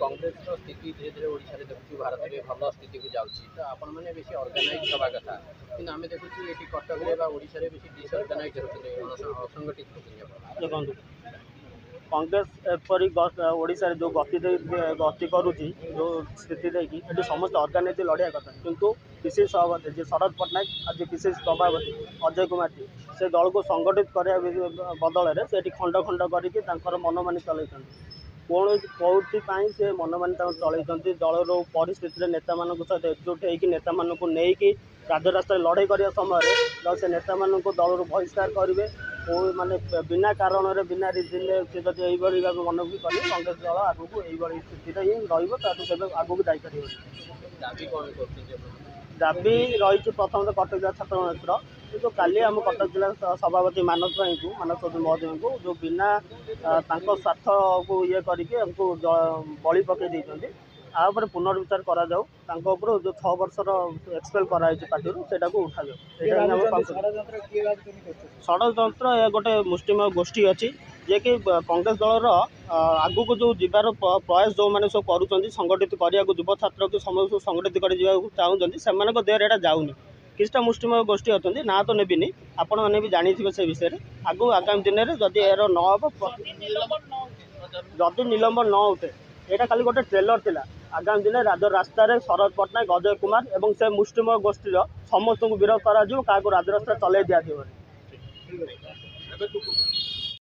कांग्रेस स्थिति धीरे धीरे ओडिशा रे देखु भारत में भल स्थिति को जाउछि तो आपण माने बेसी ऑर्गेनाइज हवा कथा किंतु आमे देखु एटी कटक रे बा ओडिशा रे बेसी डिसऑर्गेनाइज होते असंगठित होते। देखो कांग्रेस एपरी ओडिशा जो गति करुच्ची जो स्थिति देखिए ये समस्त ऑर्गेनाइज लड़िया कथा किंतु पीसीसी सभापति जी शरद पट्टनायक आज पीसीसी सभापति अजय कुमार जी से दल को संगठित करने बदल से खंड खंड करके मनमानी चल कौन कौपाई से मनमानी चल दलर परिस्थिति नेता मान सहित एकजुट होकर नेता मान नहीं राजरास्ता लड़ाई करने समय से नेता मान दलर बहिष्कार करेंगे और माने बिना कारण बिना रिजन से जब यही मन भी करें कांग्रेस दल आगू यही स्थिति ही रगू जापर दाबी रही प्रथम तो कटक जिला छात्र मंचर जो काली आम कटक जिला सभापति मानस भाई को मानस चौधरी महोदय को जो बिना स्वार्थ को ये करके बलि पकई देते आपर पुनर्विचार करा जो 6 वर्षर एक्सपेल कराई पार्टी से उठा जाऊ षड्यंत्र यह गोटे मुष्टिमय गोष्ठी अच्छी जे कि कांग्रेस दलर आगु को जो जीवार प्रयास जो मैंने सब कर संगठित करने युव छात्र को समस्त संगठित कर चाहते से देहर यहाँ जाऊनी किसी मुष्टिमय गोष्ठी अच्छा ना तो नेबिनी आपण मैंने भी जानी से विषय में आगु आगामी दिन में जदि यार न जदि निलंबन न उठे यहाँ खाली गोटे ट्रेलर थिला आगामी दिन राजरास्ता शरद पट्टनायक अजय कुमार और से मुष्टिमय गोष्ठी समस्त को विरोध कर राजरास्ता चल दिया।